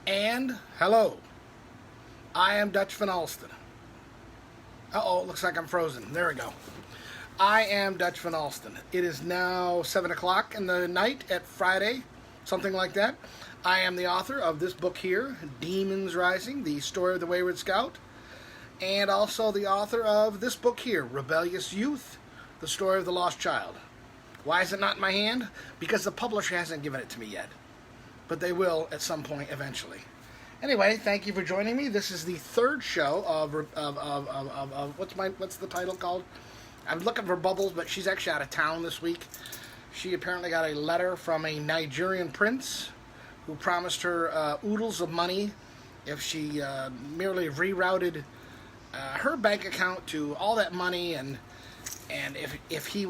And hello, I am Dutch Van Alsten. Uh-oh, looks like I'm frozen. There we go. I am Dutch Van Alsten. It is now 7 o'clock in the night at Friday, something like that. I am the author of this book here, Demons Rising, the story of the Wayward Scout, and also the author of this book here, Rebellious Youth, the story of the lost child. Why is it not in my hand? Because the publisher hasn't given it to me yet. But they will at some point eventually. Anyway, thank you for joining me. This is the third show of what's the title called? I'm looking for Bubbles, but she's actually out of town this week. She apparently got a letter from a Nigerian prince who promised her oodles of money if she merely rerouted her bank account to all that money, and if he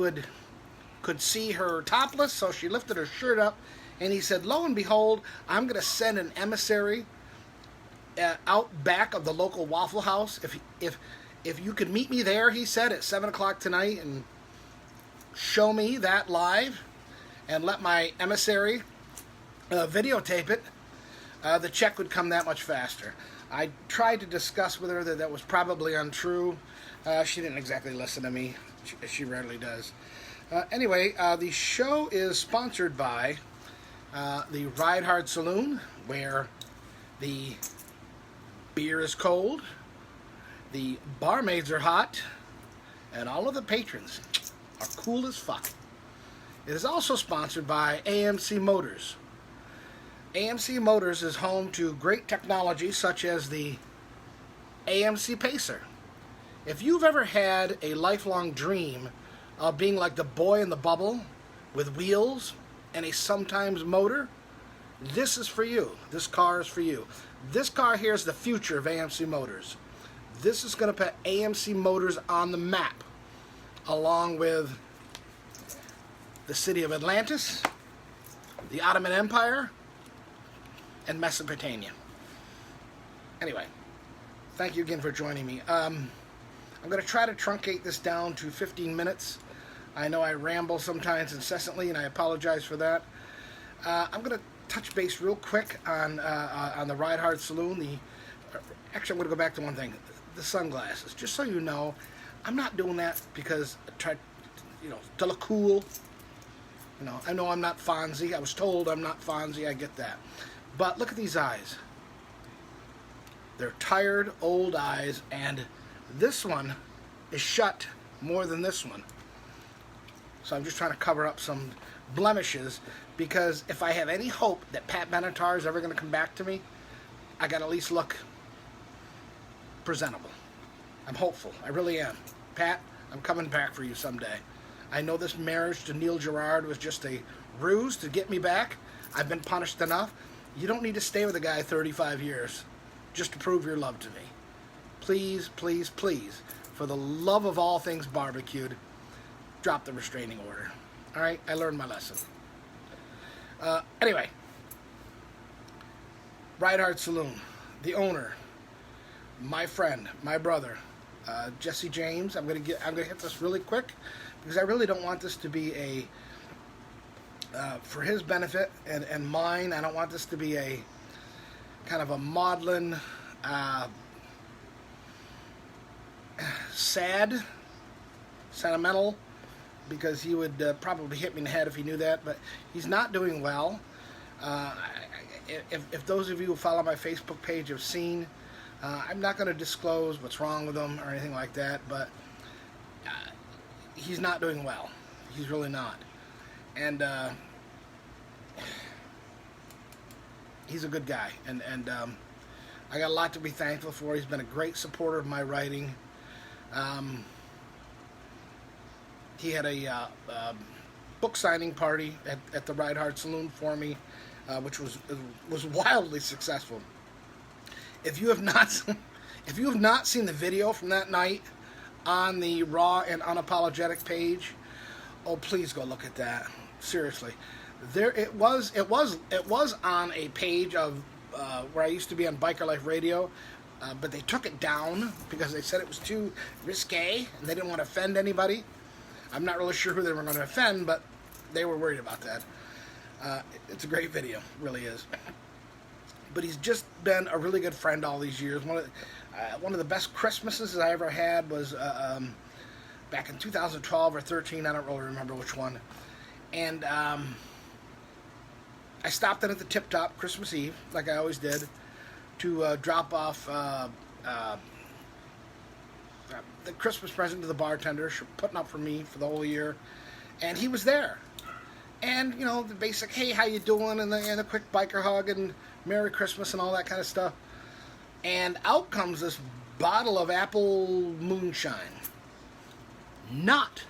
could see her topless. So she lifted her shirt up, and he said, lo and behold, I'm going to send an emissary out back of the local Waffle House. If you could meet me there, he said, at 7 o'clock tonight and show me that live and let my emissary videotape it, the check would come that much faster. I tried to discuss with her that was probably untrue. She didn't exactly listen to me. She rarely does. Anyway, the show is sponsored by the Ride Hard Saloon, where the beer is cold, the barmaids are hot, and all of the patrons are cool as fuck. It is also sponsored by AMC Motors. AMC Motors is home to great technology such as the AMC Pacer. If you've ever had a lifelong dream of being like the boy in the bubble with wheels and a sometimes motor, this is for you. This car is for you. This car here is the future of AMC Motors. This is going to put AMC Motors on the map, along with the city of Atlantis, the Ottoman Empire, and Mesopotamia. Anyway, thank you again for joining me. I'm going to try to truncate this down to 15 minutes. I know I ramble sometimes incessantly, and I apologize for that. I'm going to touch base real quick on the Ride Hard Saloon. Actually, I'm going to go back to one thing. The sunglasses. Just so you know, I'm not doing that because I try, to look cool. I know I'm not Fonzie. I was told I'm not Fonzie. I get that. But look at these eyes. They're tired, old eyes, and this one is shut more than this one. So I'm just trying to cover up some blemishes, because if I have any hope that Pat Benatar is ever going to come back to me, I got to at least look presentable. I'm hopeful. I really am. Pat, I'm coming back for you someday. I know this marriage to Neil Gerard was just a ruse to get me back. I've been punished enough. You don't need to stay with a guy 35 years just to prove your love to me. Please, please, please, for the love of all things barbecued, drop the restraining order. All right? I learned my lesson. Anyway, Ride Hard Saloon, the owner, my friend, my brother, Jesse James. I'm gonna hit this really quick because I really don't want this to be a for his benefit and mine. I don't want this to be a kind of a maudlin, sad, sentimental, because he would probably hit me in the head if he knew that. But he's not doing well. If those of you who follow my Facebook page have seen, I'm not going to disclose what's wrong with him or anything like that, but he's not doing well. He's really not. And he's a good guy. And I got a lot to be thankful for. He's been a great supporter of my writing. He had a book signing party at the Ride Hard Saloon for me, which was wildly successful. If you have not seen the video from that night on the Raw and Unapologetic page, oh, please go look at that. Seriously, it was on a page of where I used to be on Biker Life Radio, but they took it down because they said it was too risque and they didn't want to offend anybody. I'm not really sure who they were going to offend, but they were worried about that. It's a great video, really is. but he's just been a really good friend all these years. One of the best Christmases I ever had was back in 2012 or 13. I don't really remember which one. And I stopped in at the Tip Top Christmas Eve, like I always did, to drop off the Christmas present to the bartender, putting up for me for the whole year. And he was there. And, you know, the basic, hey, how you doing? And the quick biker hug and Merry Christmas and all that kind of stuff. And out comes this bottle of apple moonshine. Not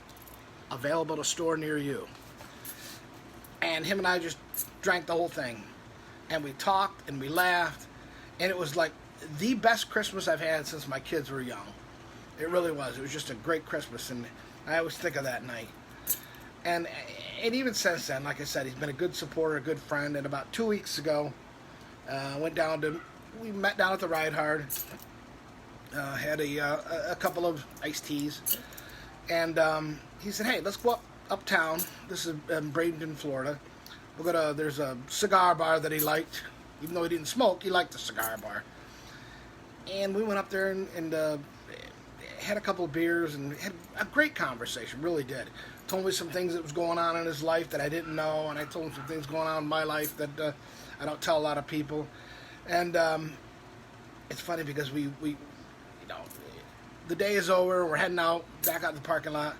available to store near you. And him and I just drank the whole thing. And we talked and we laughed. And it was like the best Christmas I've had since my kids were young. It really was. It was just a great Christmas. And I always think of that night. And even since then, like I said, he's been a good supporter, a good friend. And about 2 weeks ago, we met down at the Ride Hard, had a couple of iced teas, and he said, hey, let's go uptown. This is in Bradenton, Florida. There's a cigar bar that he liked. Even though he didn't smoke, he liked the cigar bar. And we went up there and had a couple of beers and had a great conversation, really did. Told me some things that was going on in his life that I didn't know, and I told him some things going on in my life that I don't tell a lot of people. And it's funny because we you know, the day is over, we're heading out, back out the parking lot,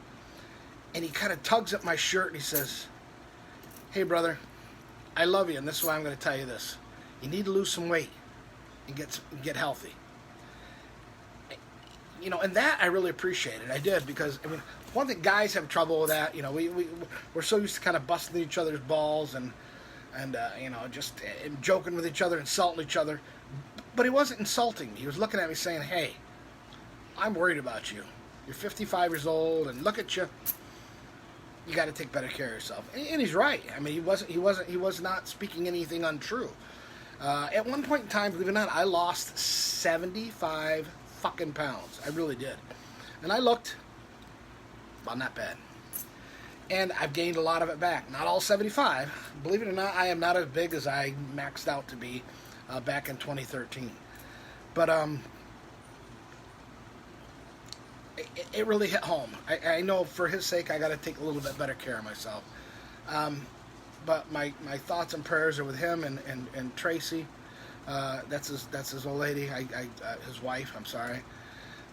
and he kind of tugs at my shirt and he says, hey brother, I love you, and this is why I'm going to tell you this. You need to lose some weight and get healthy. You know, and that I really appreciated. I did, because, I mean, one thing, guys have trouble with that. You know, we're so used to kind of busting each other's balls and you know, just joking with each other, insulting each other. But he wasn't insulting me. He was looking at me saying, hey, I'm worried about you. You're 55 years old, and look at you. You got to take better care of yourself. And he's right. I mean, he was not speaking anything untrue. At one point in time, believe it or not, I lost 75 fucking pounds. I really did. And I looked, well, not bad. And I've gained a lot of it back. Not all 75. Believe it or not, I am not as big as I maxed out to be back in 2013. But it really hit home. I know for his sake I got to take a little bit better care of myself. But my thoughts and prayers are with him and Tracy. That's his old lady. His wife. I'm sorry.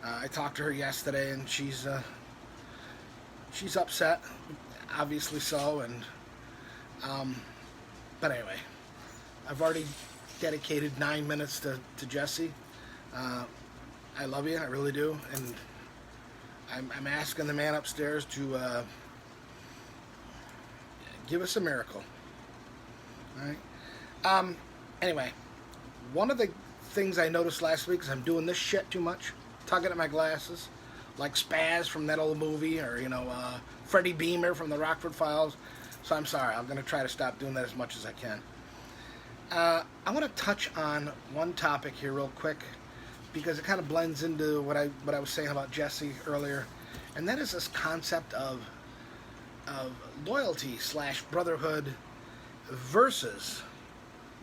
I talked to her yesterday, and she's upset, obviously so. And but anyway, I've already dedicated 9 minutes to Jesse. I love you. I really do. And I'm asking the man upstairs to give us a miracle. All right. Anyway, one of the things I noticed last week is I'm doing this shit too much, tugging at my glasses, like Spaz from that old movie, or, you know, Freddie Beamer from the Rockford Files. So I'm sorry. I'm going to try to stop doing that as much as I can. I want to touch on one topic here real quick, because it kind of blends into what I was saying about Jesse earlier, and that is this concept of loyalty / brotherhood versus,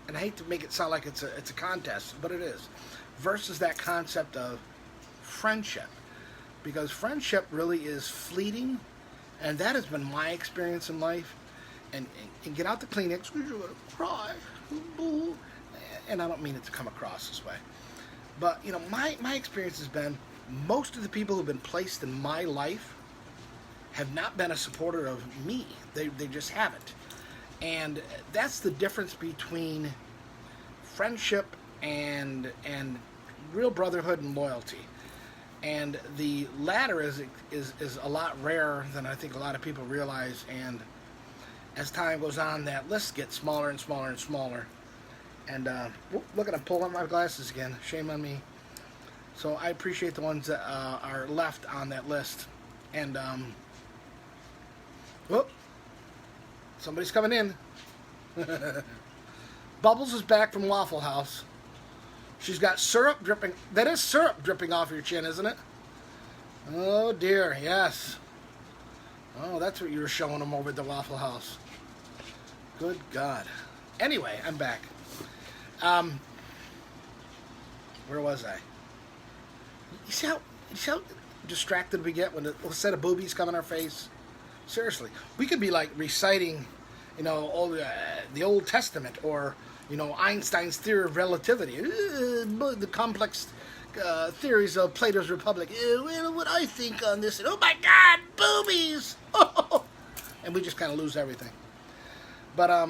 and I hate to make it sound like it's a contest, but it is, versus that concept of friendship, because friendship really is fleeting, and that has been my experience in life. And get out the Kleenex, you're gonna cry, and I don't mean it to come across this way. But, you know, my experience has been, most of the people who've been placed in my life have not been a supporter of me. They just haven't. And that's the difference between friendship and real brotherhood and loyalty. And the latter is a lot rarer than I think a lot of people realize. And as time goes on, that list gets smaller and smaller and smaller. And look at, I'm pulling up my glasses again. Shame on me. So I appreciate the ones that are left on that list. And whoop, somebody's coming in. Bubbles is back from Waffle House. She's got syrup dripping. That is syrup dripping off your chin, isn't it? Oh dear, yes. Oh, that's what you were showing them over at the Waffle House. Good God. Anyway, I'm back. Where was I? You see how distracted we get when a set of boobies come in our face? Seriously, we could be like reciting, all the Old Testament, or Einstein's theory of relativity, the complex theories of Plato's Republic. Well, what I think on this, and oh my God, boobies! And we just kind of lose everything. But I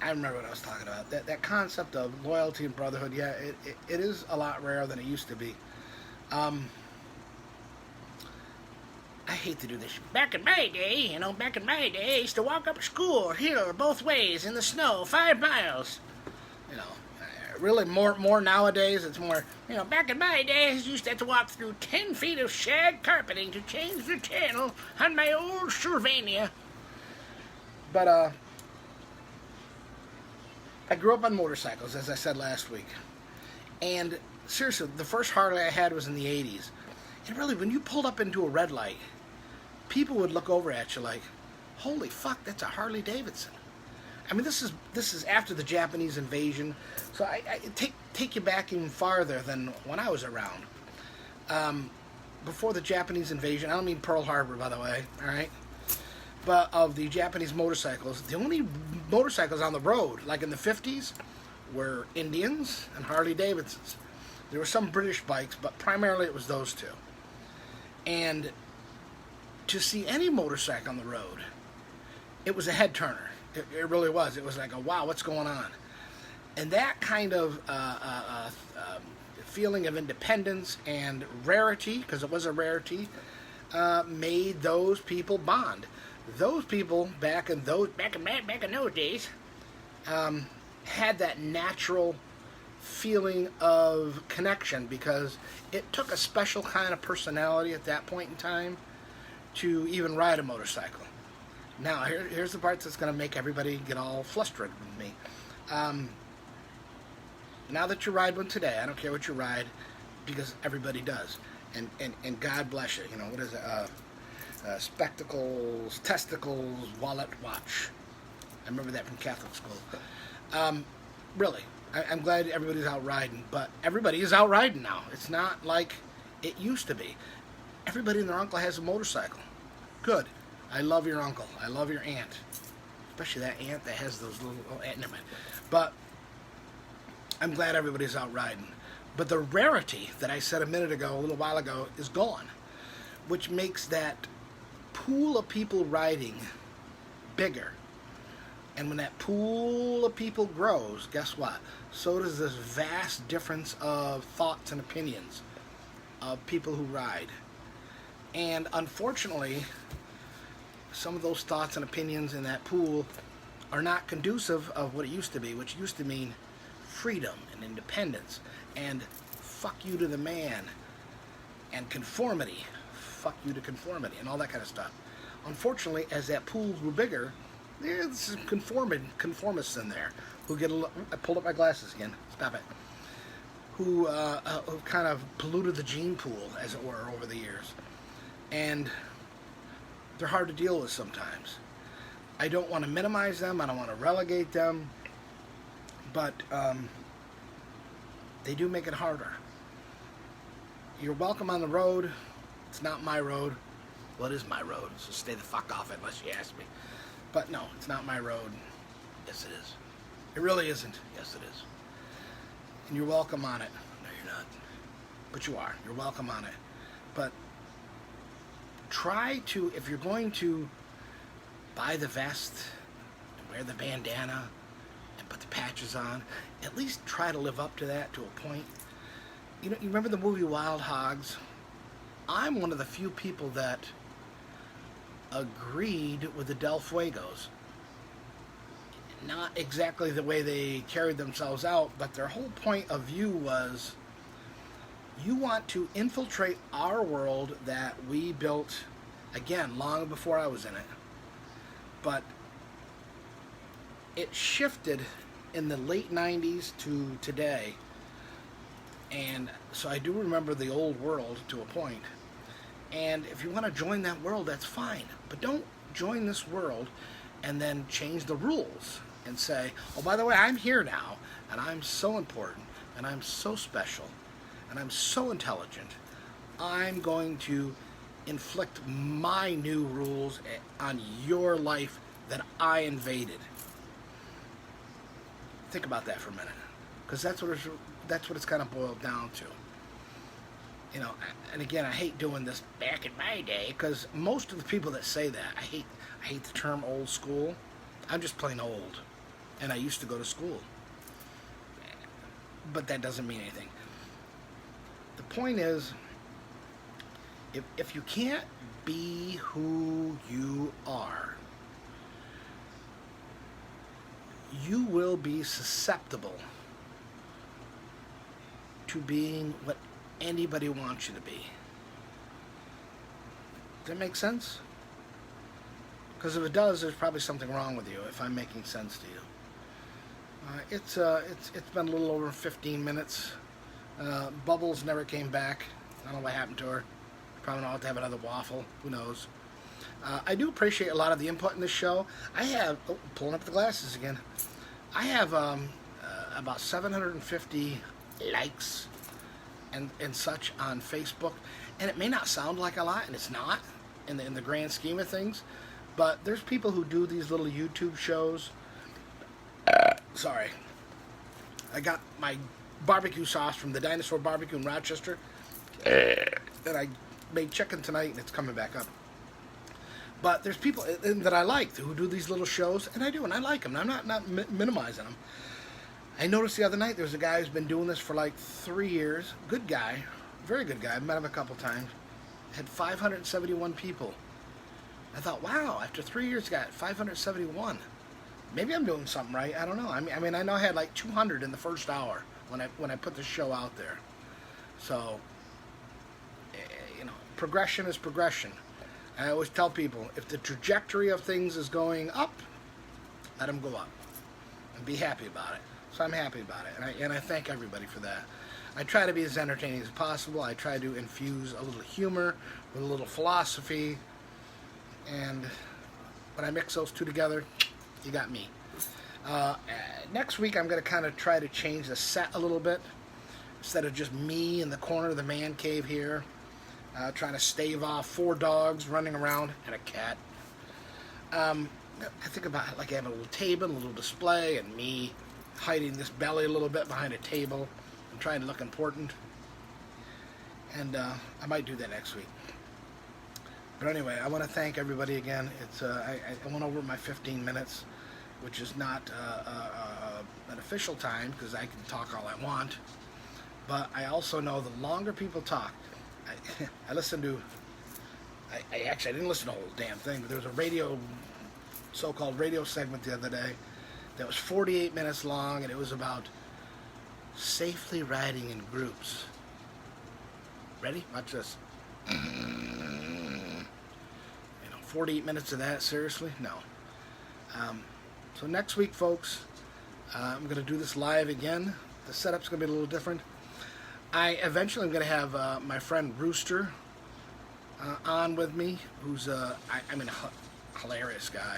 remember what I was talking about. That concept of loyalty and brotherhood. Yeah, it is a lot rarer than it used to be. I hate to do this. Back in my day, I used to walk up to school here both ways in the snow, 5 miles. Really more nowadays. It's more, back in my days, I used to have to walk through 10 feet of shag carpeting to change the channel on my old Sylvania. But, I grew up on motorcycles, as I said last week. And seriously, the first Harley I had was in the 80s. And really, when you pulled up into a red light, people would look over at you like, holy fuck, that's a Harley Davidson. I mean, this is after the Japanese invasion, so I take you back even farther than when I was around. Before the Japanese invasion, I don't mean Pearl Harbor, by the way, all right? But of the Japanese motorcycles, the only motorcycles on the road, like in the 50s, were Indians and Harley Davidsons. There were some British bikes, but primarily it was those two. And to see any motorcycle on the road, it was a head turner. It really was. It was like, wow, what's going on? And that kind of feeling of independence and rarity, because it was a rarity, made those people bond. Those people back in those days had that natural feeling of connection, because it took a special kind of personality at that point in time to even ride a motorcycle. Now, here's the part that's going to make everybody get all flustered with me. Now that you ride one today, I don't care what you ride, because everybody does. And God bless you. What is it? Spectacles, testicles, wallet, watch. I remember that from Catholic school. Really, I'm glad everybody's out riding, but everybody is out riding now. It's not like it used to be. Everybody and their uncle has a motorcycle. Good. I love your uncle. I love your aunt. Especially that aunt that has those little... never mind. But I'm glad everybody's out riding. But the rarity that I said a little while ago, is gone. Which makes that pool of people riding bigger. And when that pool of people grows, guess what? So does this vast difference of thoughts and opinions of people who ride. And unfortunately, some of those thoughts and opinions in that pool are not conducive of what it used to be, which used to mean freedom and independence and fuck you to the man and conformity, fuck you to conformity, and all that kind of stuff. Unfortunately, as that pool grew bigger, there's some conformists in there who get I pulled up my glasses again. Stop it. Who kind of polluted the gene pool, as it were, over the years. And they're hard to deal with sometimes. I don't want to minimize them. I don't want to relegate them. But they do make it harder. You're welcome on the road. It's not my road. Well, it is my road, so stay the fuck off it unless you ask me. But no, it's not my road. Yes, it is. It really isn't. Yes, it is. And you're welcome on it. No, you're not. But you are. You're welcome on it. But try to, if you're going to buy the vest and wear the bandana and put the patches on, at least try to live up to that to a point. You remember the movie Wild Hogs? I'm one of the few people that agreed with the Del Fuegos. Not exactly the way they carried themselves out, but their whole point of view was, you want to infiltrate our world that we built, again, long before I was in it. But it shifted in the late 90s to today. And so I do remember the old world to a point. And if you want to join that world, that's fine. But don't join this world and then change the rules and say, oh, by the way, I'm here now, and I'm so important and I'm so special, and I'm so intelligent, I'm going to inflict my new rules on your life that I invaded. Think about that for a minute, because that's what it's kind of boiled down to. You know, and again, I hate doing this back in my day, because most of the people that say that, I hate the term old school. I'm just plain old, and I used to go to school, but that doesn't mean anything. The point is, if you can't be who you are, you will be susceptible to being what anybody wants you to be. Does that make sense? Because if it does, there's probably something wrong with you, if I'm making sense to you. It's been a little over 15 minutes. Bubbles never came back. I don't know what happened to her. Probably not to have another waffle. Who knows? I do appreciate a lot of the input in this show. I have, pulling up the glasses again. I have about 750 likes and such on Facebook, and it may not sound like a lot, and it's not in the grand scheme of things. But there's people who do these little YouTube shows. Sorry, I got my barbecue sauce from the Dinosaur Barbecue in Rochester, and I made chicken tonight, and it's coming back up. But there's people that I like who do these little shows, and I like them. I'm not minimizing them. I noticed the other night there was a guy who's been doing this for like 3 years. Good guy, very good guy. I've met him a couple times. Had 571 people. I thought, wow, after 3 years, got 571. Maybe I'm doing something right. I don't know. I mean, I know I had like 200 in the first hour when I put the show out there. So, you know, progression is progression. I always tell people, if the trajectory of things is going up, let them go up, and be happy about it. So I'm happy about it, and I thank everybody for that. I try to be as entertaining as possible. I try to infuse a little humor with a little philosophy, and when I mix those two together, you got me. Next week, I'm going to kind of try to change the set a little bit. Instead of just me in the corner of the man cave here, trying to stave off 4 dogs running around and a cat. I think about it like I have a little table, a little display, and me hiding this belly a little bit behind a table and trying to look important. And I might do that next week. But anyway, I want to thank everybody again. I went over my 15 minutes, which is not an official time because I can talk all I want. But I also know the longer people talk, I listened to. I didn't listen to the whole damn thing, but there was a so-called radio segment the other day that was 48 minutes long, and it was about safely riding in groups. Ready? Watch this. 48 minutes of that, seriously? No. So next week, folks, I'm going to do this live again. The setup's going to be a little different. Eventually I'm going to have my friend Rooster on with me, who's a hilarious guy.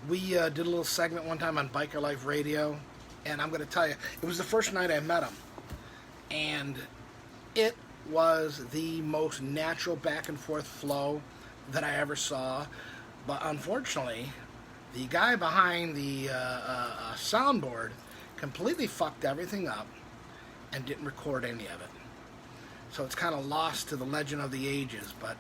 We did a little segment one time on Biker Life Radio, and I'm going to tell you, it was the first night I met him, and it was the most natural back and forth flow that I ever saw. But unfortunately, the guy behind the soundboard completely fucked everything up and didn't record any of it. So it's kind of lost to the legend of the ages, but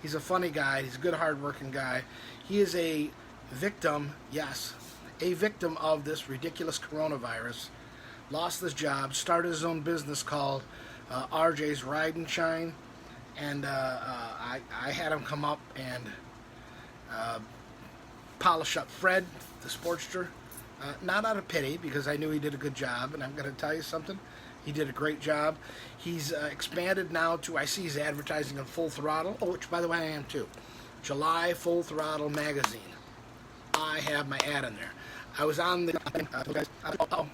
he's a funny guy. He's a good, hard-working guy. He is a victim, yes, a victim of this ridiculous coronavirus. Lost his job, started his own business called RJ's Ride and Shine, and I had him come up and polish up Fred, the Sportster, not out of pity, because I knew he did a good job, and I'm going to tell you something. He did a great job. He's expanded now to, I see he's advertising on Full Throttle, which, by the way, I am too. July Full Throttle magazine. I have my ad in there. I was on the...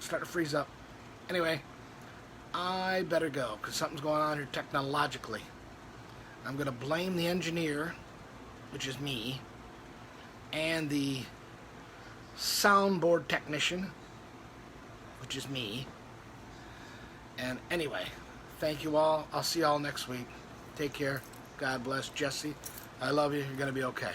starting to freeze up. Anyway, I better go, because something's going on here technologically. I'm going to blame the engineer, which is me, and the soundboard technician, which is me, And anyway, thank you all. I'll see you all next week. Take care. God bless. Jesse, I love you. You're going to be okay.